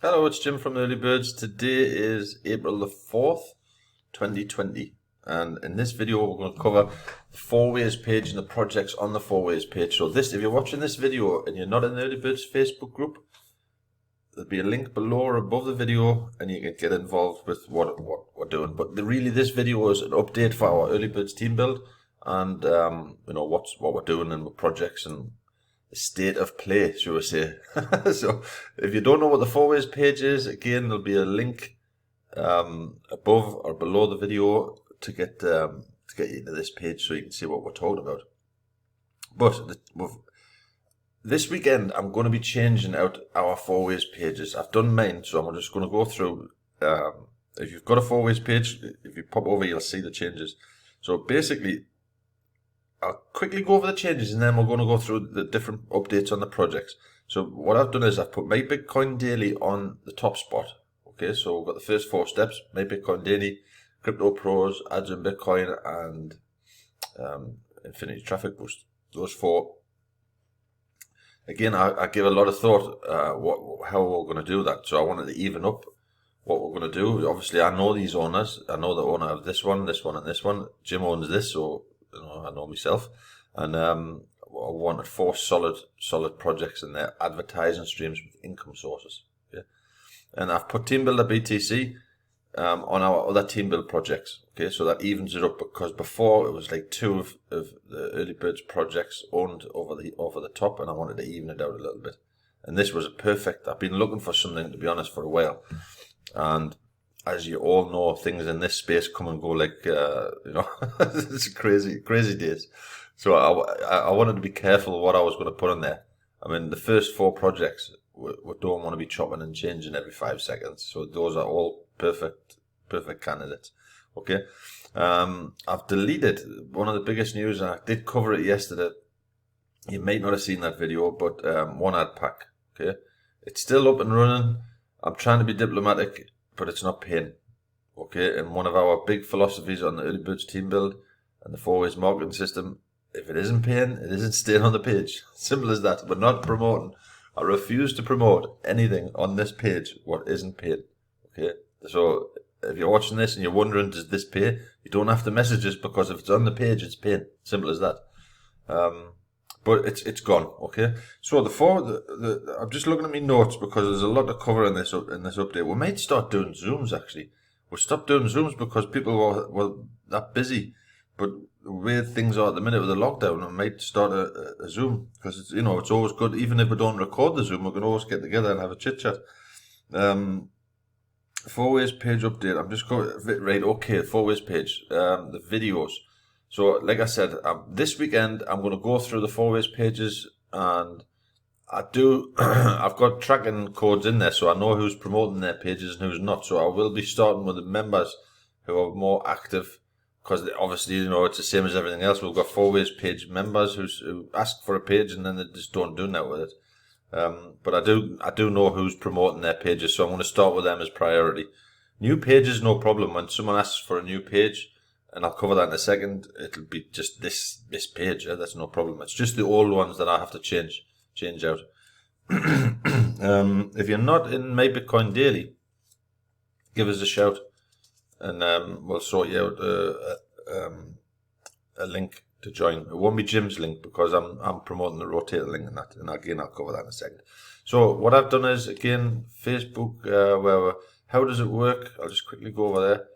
Hello, it's Jim from Early Birds. Today is April the 4th, 2020. And in this video, we're going to cover the 4Ways page and the projects on the 4Ways page. So if you're watching this video and you're not in the Early Birds Facebook group, there'll be a link below or above the video and you can get involved with what we're doing. But really, this video is an update for our Early Birds team build and what we're doing and what projects and state of play, shall we say. So if you don't know what the 4Ways page is, again, there'll be a link above or below the video to get you into this page so you can see what we're talking about. But this weekend I'm going to be changing out our 4Ways pages. I've done mine, so I'm just going to go through. If you've got a 4Ways page, if you pop over, you'll see the changes. So basically, I'll quickly go over the changes and then we're going to go through the different updates on the projects. So what I've done is I've put My Bitcoin Daily on the top spot. Okay, so we've got the first 4 steps: My Bitcoin Daily, Crypto Pros, Ads in Bitcoin, and Infinity Traffic Boost. Those 4. Again, I gave a lot of thought how we're going to do that. So I wanted to even up what we're going to do. Obviously, I know these owners. I know the owner of this one, and this one. Jim owns this, so I know myself, and I wanted 4 solid projects in there, advertising streams with income sources. Okay, and I've put Team Builder BTC on our other Team Build projects. Okay, so that evens it up, because before it was like 2 of the Early Birds projects owned over the top, and I wanted to even it out a little bit. And this was a perfect. I've been looking for something, to be honest, for a while, and as you all know, things in this space come and go like, it's crazy days. So I wanted to be careful what I was going to put in there. I mean, the first 4 projects, we don't want to be chopping and changing every 5 seconds. So those are all perfect candidates. Okay. I've deleted one of the biggest news, and I did cover it yesterday. You might not have seen that video, but one ad pack. Okay. It's still up and running. I'm trying to be diplomatic, but it's not paying. Okay, and one of our big philosophies on the Early Birds team build and the 4Ways marketing system, if it isn't paying, it isn't staying on the page. Simple as that. We're not promoting. I refuse to promote anything on this page what isn't paid. Okay, so if you're watching this and you're wondering, does this pay? You don't have to message us, because if it's on the page, it's paying. Simple as that. But it's gone. Okay, so I'm just looking at my notes, because there's a lot to cover in this update. We might start doing Zooms. Actually, we'll stop doing Zooms because people were that busy. But the way things are at the minute with the lockdown, we might start a Zoom, because it's always good. Even if we don't record the Zoom, we can always get together and have a chit chat. 4Ways page update. I'm just going right. Okay, 4Ways page. The videos. So, like I said, this weekend I'm going to go through the 4Ways pages, and I've got tracking codes in there, so I know who's promoting their pages and who's not. So I will be starting with the members who are more active, because obviously, it's the same as everything else. We've got 4Ways page members who ask for a page and then they just don't do that with it. But I do know who's promoting their pages, so I'm going to start with them as priority. New pages, no problem. When someone asks for a new page, and I'll cover that in a second, it'll be just this page. That's no problem. It's just the old ones that I have to change out. If you're not in My Bitcoin Daily, give us a shout, and we'll sort you out a link to join. It won't be Jim's link, because I'm promoting the rotator link and that. And again, I'll cover that in a second. So what I've done is, again, Facebook. How does it work? I'll just quickly go over there.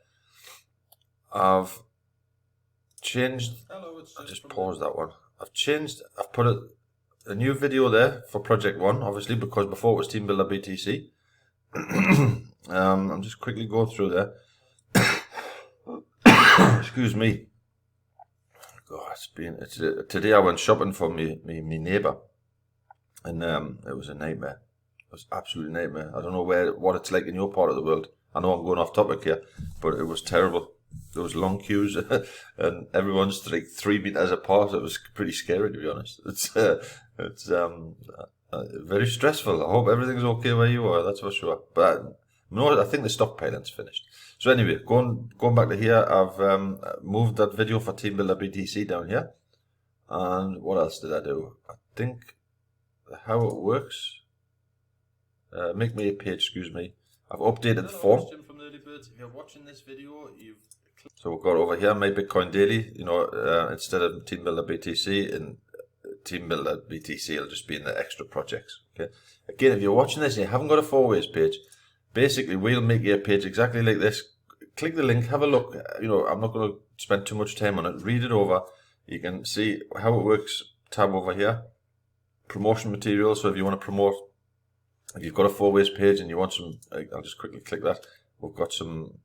I've changed. I'll just pause that one. I've put a new video there for project 1, obviously, because before it was Team Builder BTC. I'm just quickly going through there. Excuse me. God, today I went shopping for me neighbour, and it was a nightmare. It was absolute nightmare. I don't know what it's like in your part of the world. I know I'm going off topic here, but it was terrible. There was long queues, and everyone's like 3 meters apart. It was pretty scary, to be honest. It's very stressful. I hope everything's okay where you are. That's for sure. But no, I think the stockpiling's finished. So anyway, going back to here, I've moved that video for Team Builder BTC down here. And what else did I do? I think how it works make me a page, excuse me. I've updated the form. From the early birds. If you're watching this video, so we've got over here, my Bitcoin Daily, you know, instead of Team Builder BTC, and Team Builder BTC will just be in the extra projects. Okay. Again, if you're watching this and you haven't got a 4ways page, basically we'll make you a page exactly like this. Click the link, have a look. You know, I'm not going to spend too much time on it. Read it over. You can see how it works. Tab over here, promotion material. So if you want to promote, if you've got a 4ways page and you want some, I'll just quickly click that. We've got some.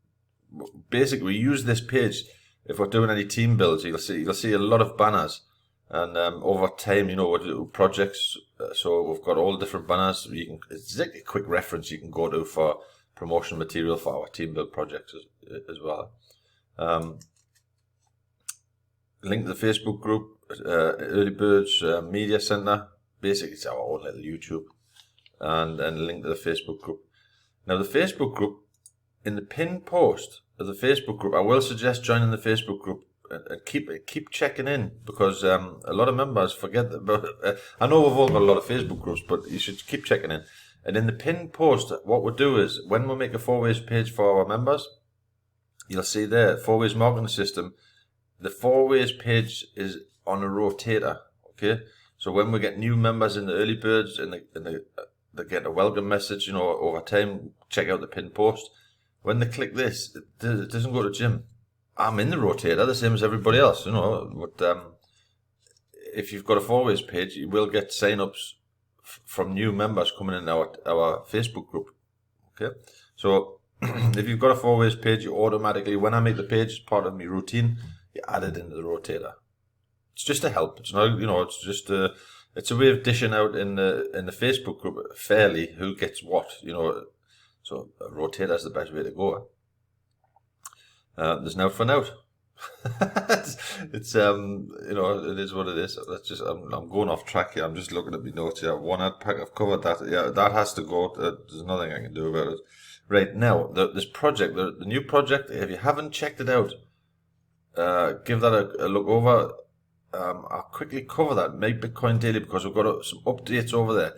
Basically, we use this page if we're doing any team builds. You'll see a lot of banners, and over time, you know, we do projects. So we've got all different banners. It's like a quick reference you can go to for promotion material for our team build projects as well. Link to the Facebook group, Early Birds Media Center. Basically, it's our own little YouTube, and link to the Facebook group. Now, the Facebook group, in the pinned post of the Facebook group, I will suggest joining the Facebook group and keep checking in, because a lot of members forget about it. I know we've all got a lot of Facebook groups, but you should keep checking in. And in the pinned post, what we'll do is, when we make a 4ways page for our members, you'll see there, 4ways marketing system, the 4ways page is on a rotator, okay? So when we get new members in the early birds and they get a welcome message, you know, over time, check out the pinned post. When they click this, it doesn't go to Jim. I'm in the rotator, the same as everybody else, you know. But if you've got a 4ways page, you will get sign-ups from new members coming in our Facebook group, okay? So if you've got a 4ways page, you automatically, when I make the page as part of my routine, you add it into the rotator. It's just a help. It's not, you know, it's just it's a way of dishing out in the Facebook group fairly who gets what, you know. So a rotator is the best way to go. There's an out for an out. it's you know, it is what it is. That's just I'm going off track here. I'm just looking at my notes here. One ad pack, I've covered that. Yeah, that has to go. There's nothing I can do about it. Right now, this project, the new project. If you haven't checked it out, give that a look over. I'll quickly cover that. Make Bitcoin Daily, because we've got some updates over there.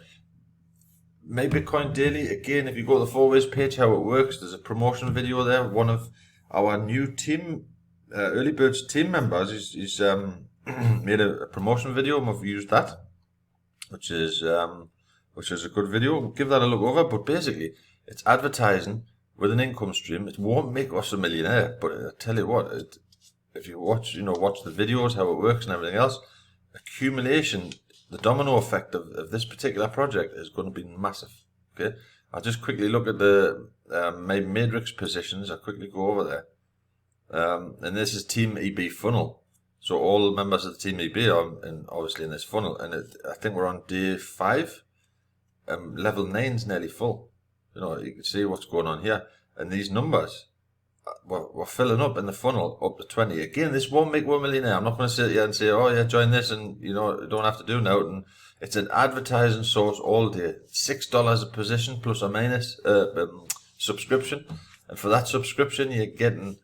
Make Bitcoin Daily, again, if you go to the 4ways page, how it works, there's a promotion video there. One of our new team, Early Birds team members, he's made a promotion video, and we've used that, which is a good video. Give that a look over. But basically, it's advertising with an income stream. It won't make us a millionaire, but I tell you what, if you watch the videos, how it works and everything else, accumulation, the domino effect of this particular project is going to be massive. Okay, I'll just quickly look at the my matrix positions. I'll quickly go over there. And this is Team EB funnel. So all members of the Team EB are obviously in this funnel, and I think we're on day 5. Level 9's nearly full. You know, you can see what's going on here, and these numbers. We're filling up in the funnel up to 20. Again, this won't make 1 millionaire. I'm not going to sit here and say, oh yeah, join this, and you know, you don't have to do now. And it's an advertising source all day. $6 a position plus or minus subscription, and for that subscription, you're getting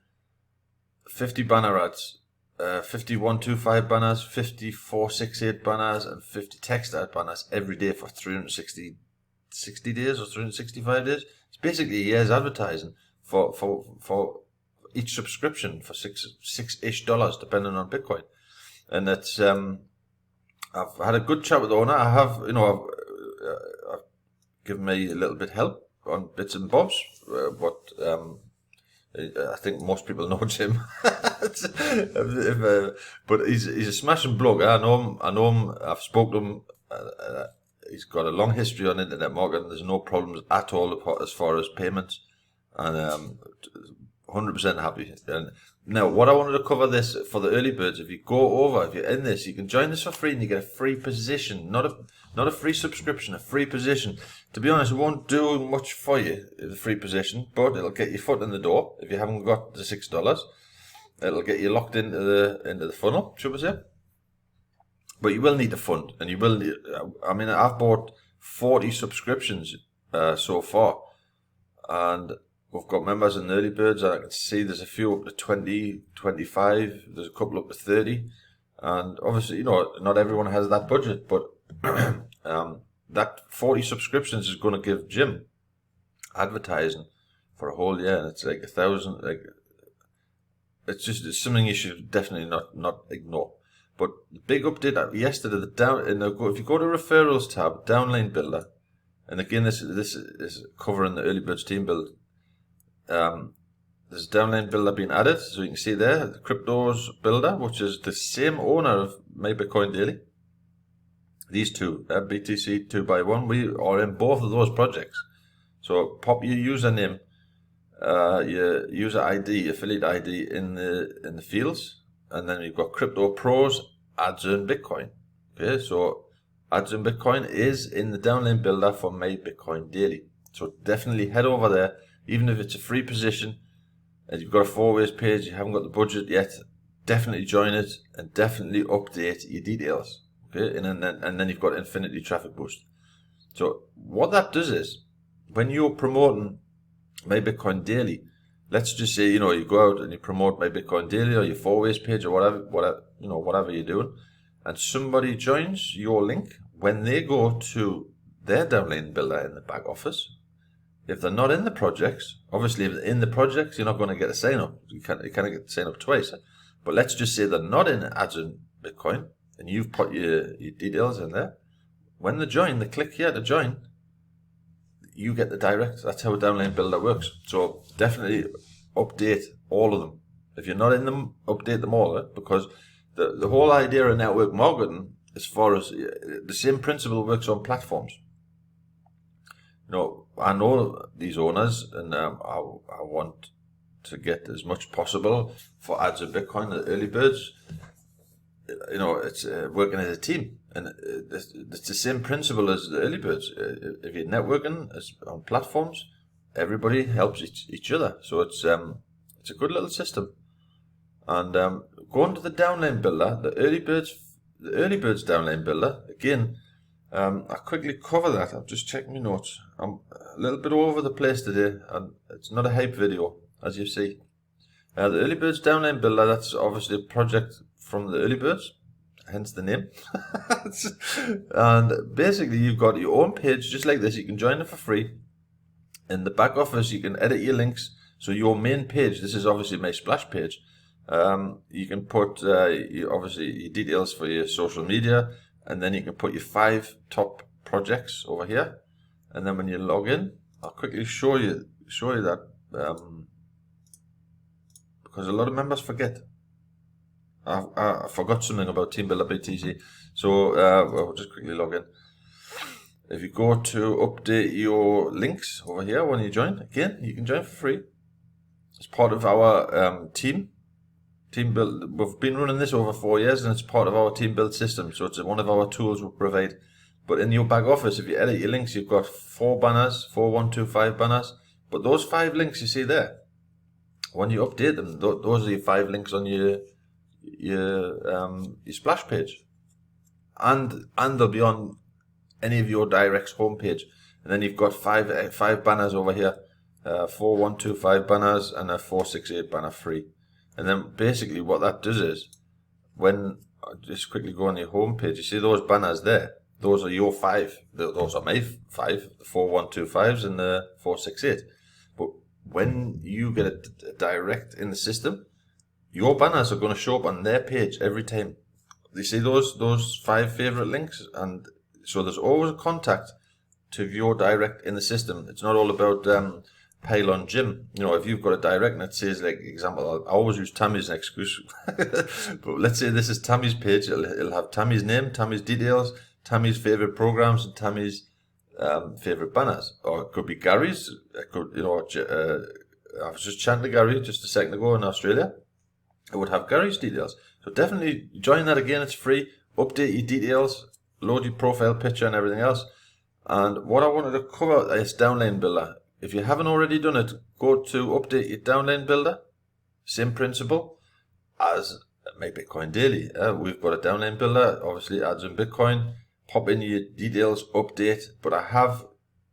50 banner ads, 50 125 banners, 50 468 banners, and 50 text ad banners every day for 360 days or 365 days. It's basically a year's advertising for each subscription for $6-ish, depending on Bitcoin. And it's I've had a good chat with the owner. I have, you know, I've given me a little bit help on bits and bobs, but I think most people know Jim. But he's a smashing bloke. I know him. I've spoken to him. He's got a long history on internet marketing. There's no problems at all as far as payments, and 100% happy. And now, what I wanted to cover this for the early birds. If you go over, if you're in this, you can join this for free, and you get a free position, not a free subscription, a free position. To be honest, it won't do much for you, the free position, but it'll get your foot in the door. If you haven't got the $6, it'll get you locked into the funnel, should we say? But you will need a fund, and you will need, I mean, I've bought 40 subscriptions so far, and we've got members in the early birds, and I can see there's a few up to 20, 25, there's a couple up to 30, and obviously, you know, not everyone has that budget, but that 40 subscriptions is going to give Jim advertising for a whole year, and it's like 1,000. Like, it's something you should definitely not ignore. But the big update yesterday, if you go to referrals tab, downline builder, and again this is covering the early birds team build. There's a downline builder being added, so you can see there the cryptos builder, which is the same owner of My Bitcoin Daily. These two, BTC 2x1, we are in both of those projects. So pop your username, your user ID, affiliate ID in the fields, and then you've got Crypto Pros, Ads Earn Bitcoin. Okay, so Ads Earn Bitcoin is in the downline builder for My Bitcoin Daily. So definitely head over there, even if it's a free position and you've got a 4-ways page, you haven't got the budget yet, definitely join it and definitely update your details. Okay, and then you've got infinity traffic boost. So what that does is, when you're promoting My Bitcoin Daily, let's just say, you go out and you promote My Bitcoin Daily or your 4-ways page or whatever you're doing, and somebody joins your link, when they go to their downline builder in the back office, if they're not in the projects, obviously if they're in the projects, you're not going to get a sign up. You can't get the sign up twice. But let's just say they're not in Ads Earn Bitcoin, and you've put your details in there. When they join, they click here to join, you get the direct. That's how a downline builder works. So definitely update all of them. If you're not in them, update them all, because the whole idea of network marketing, as far as the same principle works on platforms. I know these owners, and I want to get as much possible for Ads Earn Bitcoin, the early birds. It's working as a team, and it's the same principle as the early birds. If you're networking on platforms, everybody helps each other. So it's a good little system. And going to the downline builder, the early birds downline builder again. I'll quickly cover that. I've just checked my notes. I'm a little bit all over the place today, and it's not a hype video, as you see. The Early Birds Downline Builder, that's obviously a project from the Early Birds, hence the name. And basically, you've got your own page, just like this. You can join it for free. In the back office, you can edit your links. So your main page, this is obviously my splash page. You can put obviously your details for your social media, and then you can put your 5 top projects over here. And then when you log in, I'll quickly show you that, because a lot of members forget. I forgot something about Team Builder BTC. So we'll just quickly log in. If you go to update your links over here when you join, again, you can join for free. It's part of our team build. We've been running this over 4 years, and it's part of our team build system. So it's one of our tools we provide. But in your back office, if you edit your links, you've got 4 banners, 4 1 2 5 banners. But those 5 links you see there, when you update them, those are your 5 links on your splash page, and they'll be on any of your directs homepage. And then you've got 5 banners over here, 4 1 2 5 banners, and a 4 6 8 banner free. And then basically what that does is, when I just quickly go on your home page, you see those banners there. Those are your 5. Those are my 5, the 4 1 2 5s and the 4 6 8. But when you get a direct in the system, your banners are going to show up on their page every time. You see those 5 favorite links, and so there's always a contact to your direct in the system. It's not all about Pylon Jim. If you've got a direct and it says, like, example, I always use Tammy's an excuse, but let's say this is Tammy's page. It'll have Tammy's name, Tammy's details, Tammy's favorite programs, and Tammy's favorite banners. Or it could be Gary's. It could, I was just chatting to Gary just a second ago in Australia. It would have Gary's details. So definitely join that again. It's free. Update your details, load your profile picture and everything else. And what I wanted to cover is Downline Builder. If you haven't already done it, go to update your Downline Builder. Same principle as My Bitcoin Daily. We've got a Downline Builder, obviously Ads Earn Bitcoin. Pop in your details, update. But I have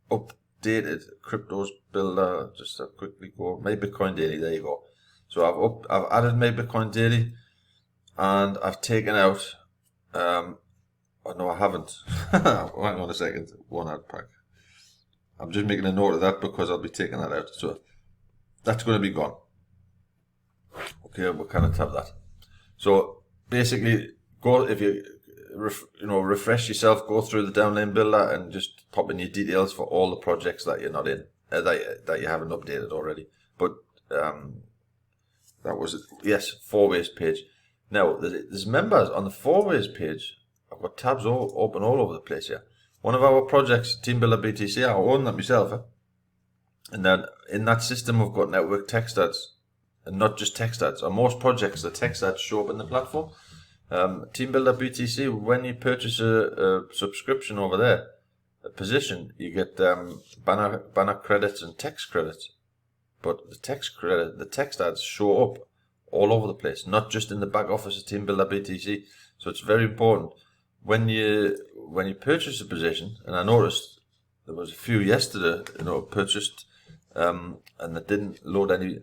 updated Cryptos Builder. Just to quickly go My Bitcoin Daily. There you go. So I've added My Bitcoin Daily, and I've taken out Oh, no, I haven't. Hang on a second. One ad pack. I'm just making a note of that because I'll be taking that out. So that's going to be gone. Okay, we'll kind of tap that. So basically, go if you refresh yourself, go through the downline builder and just pop in your details for all the projects that you're not in, that you haven't updated already. But that was it. Yes, 4ways page. Now there's members on the 4ways page. I've got tabs open all over the place here. One of our projects, Team Builder BTC, I own that myself. And then in that system, we've got network text ads, and not just text ads. On most projects, the text ads show up in the platform. Team Builder BTC, when you purchase a subscription over there, a position, you get banner credits and text credits. But the text ads show up all over the place, not just in the back office of Team Builder BTC. So it's very important when you purchase a position. And I noticed there was a few yesterday, purchased, and they didn't load any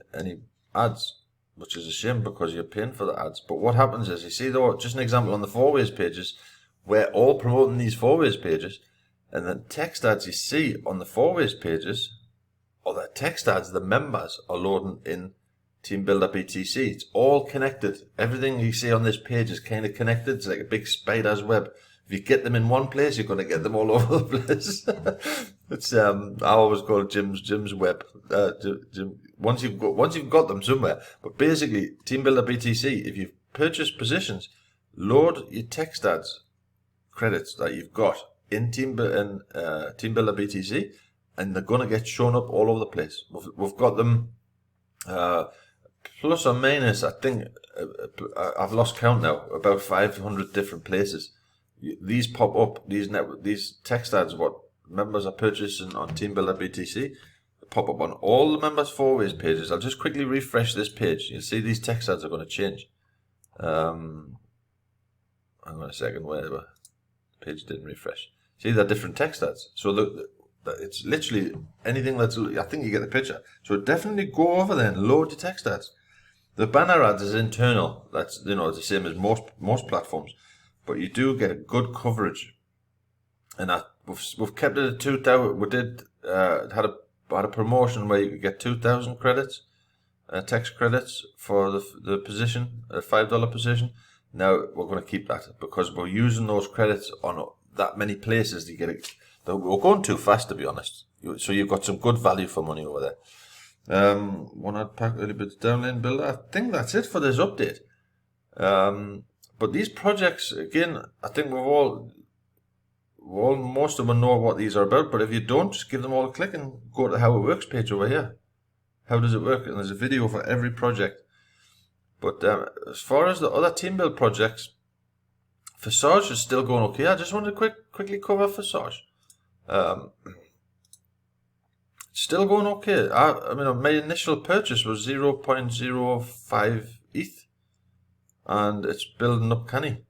ads, which is a shame because you're paying for the ads. But what happens is, you see, though, just an example on the 4ways pages, we're all promoting these 4ways pages, and then text ads you see on the 4ways pages, or the text ads the members are loading in Team Builder BTC. It's all connected. Everything you see on this page is kind of connected. It's like a big spider's web. If you get them in one place, you're going to get them all over the place. It's I always call it Jim's web. Once you've got them somewhere. But basically, Team Builder BTC, if you've purchased positions, load your text ads credits that you've got in Team Builder BTC, and they're going to get shown up all over the place. We've got them plus or minus. I think I've lost count now. About 500 different places. These pop up. These text ads, what members are purchasing on Team Builder BTC, pop up on all the members 4ways pages. I'll just quickly refresh this page. You'll see these text ads are going to change. Hang on a second. Where the page didn't refresh. See, they're different text ads. So look, it's literally anything that's. I think you get the picture. So definitely go over there and load your text ads. The banner ads is internal. That's the same as most platforms. But you do get a good coverage, and we've kept it at 2,000. We did had a promotion where you could get 2,000 credits, text credits for the position, a $5 position. Now we're going to keep that because we're using those credits on that many places to get it. We're going too fast, to be honest. So you've got some good value for money over there. One ad pack, a little bit downline builder. I think that's it for this update. But these projects, again, I think most of them know what these are about. But if you don't, just give them all a click and go to the How It Works page over here. How does it work? And there's a video for every project. But as far as the other team build projects, Visage is still going okay. I just wanted to quickly cover Visage. Still going okay. I mean, my initial purchase was 0.05 ETH. And it's building up canny.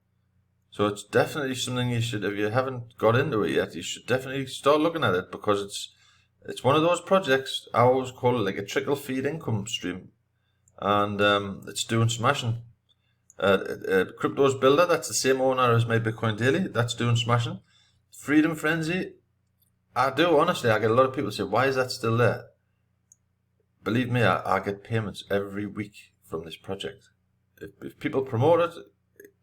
So it's definitely something you should, if you haven't got into it yet, you should definitely start looking at it, because it's one of those projects. I always call it like a trickle feed income stream, and it's doing smashing. Crypto's Builder, that's the same owner as my Bitcoin Daily, that's doing smashing. Freedom Frenzy, I do honestly. I get a lot of people say, why is that still there? Believe me, I get payments every week from this project. If people promote it,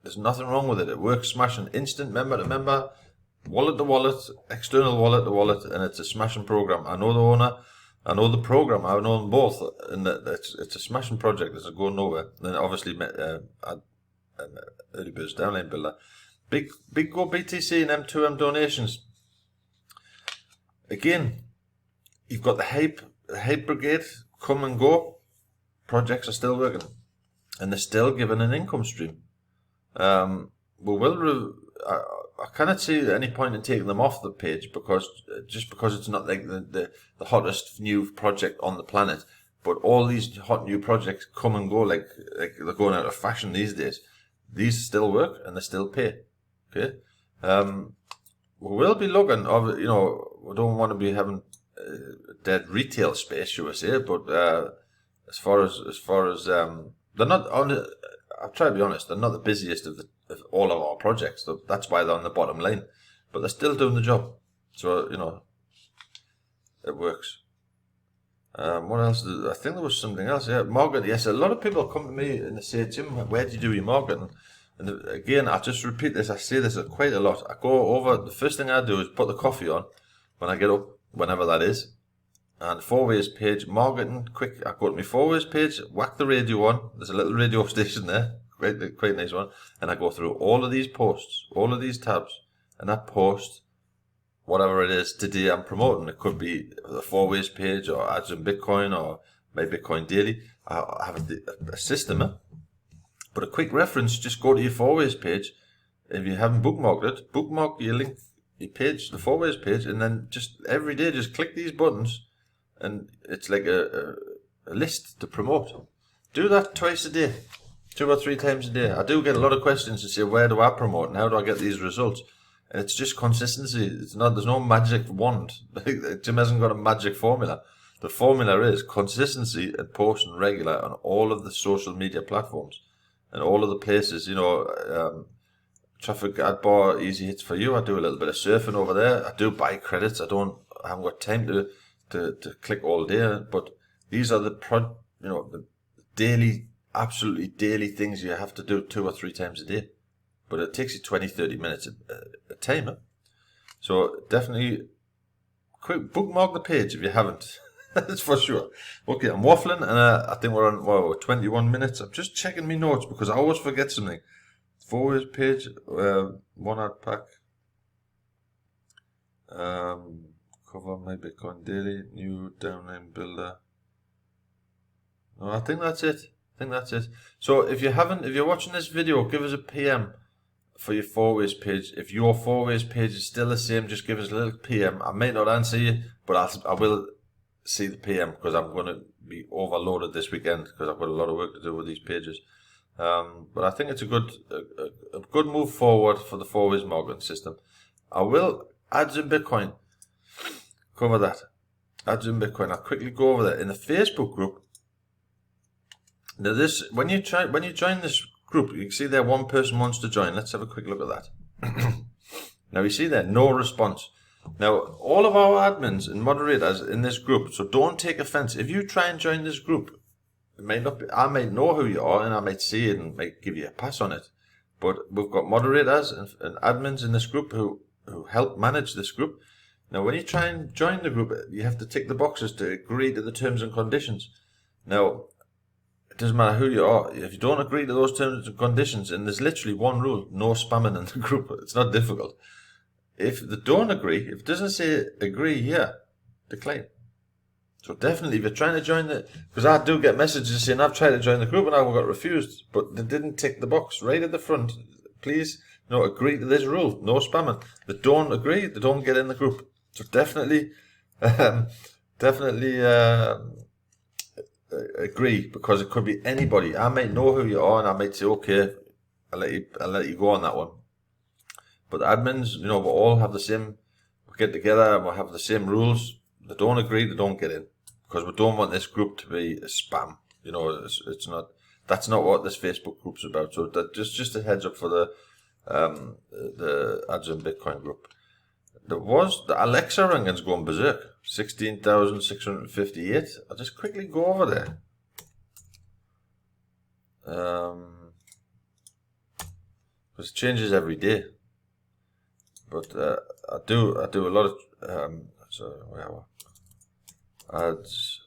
there's nothing wrong with it. It works smashing, instant member to member, wallet to wallet, external wallet to wallet, and it's a smashing program. I know the owner, I know the program, I know them both, and it's a smashing project. It's going nowhere. Then obviously, Early Birds Downline Builder, big go BTC and M2M donations. Again, you've got the hype brigade, come and go. Projects are still working. And they're still given an income stream. I cannot see any point in taking them off the page because it's not like the hottest new project on the planet. But all these hot new projects come and go like they're going out of fashion these days. These still work and they still pay. Okay. We will be looking. We don't want to be having dead retail space, should we say? But as far as they're not on. I'll try to be honest. They're not the busiest of all of our projects. So that's why they're on the bottom line, but they're still doing the job. So it works. What else? I think there was something else. Yeah, marketing. Yes, a lot of people come to me and they say, Jim, where do you do your marketing? And again, I just repeat this. I say this quite a lot. I go over. The first thing I do is put the coffee on when I get up, whenever that is. And 4Ways page, marketing, quick. I go to my 4Ways page, whack the radio on. There's a little radio station there, quite nice one. And I go through all of these posts, all of these tabs, and I post whatever it is today I'm promoting. It could be the 4Ways page or ads in Bitcoin or my Bitcoin daily. I have a system, but a quick reference, just go to your 4Ways page. If you haven't bookmarked it, bookmark your link, your page, the 4Ways page, and then just every day just click these buttons, and it's like a list to promote. Do that twice a day, 2 or 3 times a day. I do get a lot of questions to say, where do I promote and how do I get these results? And it's just consistency. There's no magic wand. Jim hasn't got a magic formula. The formula is consistency and posting regular on all of the social media platforms and all of the places. Traffic ad bar, easy hits for you. I do a little bit of surfing over there. I do buy credits. I haven't got time to click all day, but these are the daily, absolutely daily things you have to do 2 or 3 times a day. But it takes you 20-30 minutes a time. So definitely quick bookmark the page if you haven't. That's for sure. Okay, I'm waffling, and I think we're on 21 minutes. I'm just checking my notes because I always forget something. 4Ways page, 1 ad pack. Cover my Bitcoin daily, new downline builder. No, I think that's it. So if you're watching this video, give us a PM for your 4Ways page. If your 4Ways page is still the same, just give us a little PM. I may not answer you, but I will see the PM because I'm going to be overloaded this weekend because I've got a lot of work to do with these pages. But I think it's a good move forward for the 4Ways marketing system. I will ads in Bitcoin. Cover that. Ads in Bitcoin. I'll quickly go over there in the Facebook group. Now when you join this group, you can see there one person wants to join. Let's have a quick look at that. Now you see there, no response. Now all of our admins and moderators in this group, so don't take offense. If you try and join this group, it might not be, I might know who you are and I might see it and might give you a pass on it. But we've got moderators and admins in this group who help manage this group. Now when you try and join the group, you have to tick the boxes to agree to the terms and conditions. Now, it doesn't matter who you are. If you don't agree to those terms and conditions, and there's literally one rule, no spamming in the group. It's not difficult. If they don't agree, if it doesn't say agree here, decline. So definitely, if you're trying to join because I do get messages saying I've tried to join the group and I got refused, but they didn't tick the box right at the front. Please, agree to this rule, no spamming. They don't agree, they don't get in the group. So definitely, agree, because it could be anybody. I might know who you are and I might say, okay, I'll let you go on that one. But the admins, we'll all have the same, we'll get together and we'll have the same rules. They don't agree, they don't get in. Because we don't want this group to be a spam. It's not, that's not what this Facebook group's about. So that just a heads up for the ads in Bitcoin group. There was the Alexa rankings going berserk. 16,658. I'll just quickly go over there. Because it changes every day. But I do a lot of ads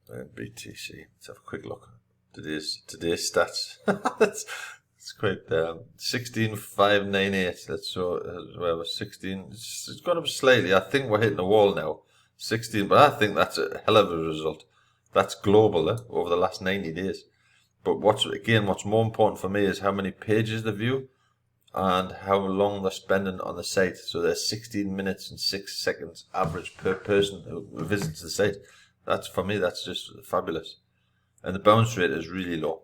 and BTC. Let's have a quick look. Today's stats. It's quite 16,598. That's so 16. It's gone up slightly. I think we're hitting the wall now. 16, but I think that's a hell of a result. That's global over the last 90 days. But what's more important for me is how many pages they view and how long they're spending on the site. So there's 16 minutes and 6 seconds average per person who visits the site. For me, that's just fabulous. And the bounce rate is really low.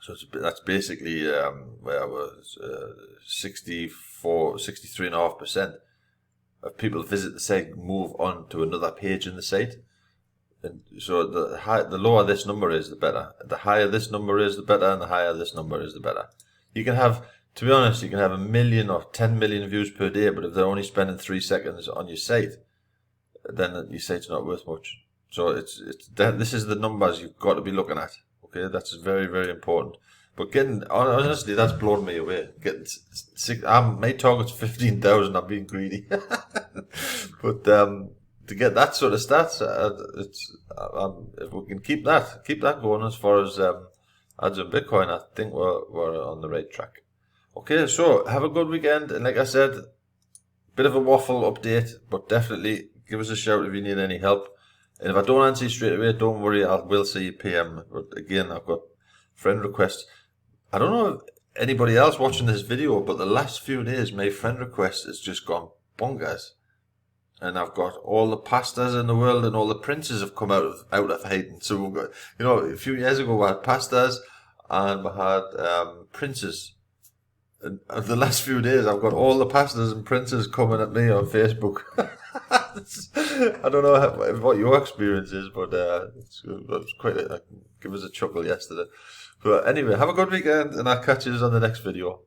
So that's basically 63.5% of people visit the site move on to another page in the site. And so the lower this number is, the better. The higher this number is, the better, and the higher this number is, the better. You can have, to be honest, you can have 1 million or 10 million views per day, but if they're only spending 3 seconds on your site, then your site's not worth much. So this is the numbers you've got to be looking at. Okay, that's very, very important. But honestly, that's blown me away. My target's 15,000. I'm being greedy, but to get that sort of stats, if we can keep that going as far as ads on Bitcoin, I think we're on the right track. Okay, so have a good weekend, and like I said, bit of a waffle update, but definitely give us a shout if you need any help. And if I don't answer you straight away, don't worry, I will see you PM. But again, I've got friend requests. I don't know if anybody else watching this video, but the last few days, my friend request has just gone bonkers. And I've got all the pastas in the world, and all the princes have come out of hiding. So we've got, a few years ago we had pastas and we had princes. And the last few days, I've got all the pastas and princes coming at me on Facebook. I don't know what your experience is, but it was give us a chuckle yesterday. But anyway, have a good weekend, and I'll catch you on the next video.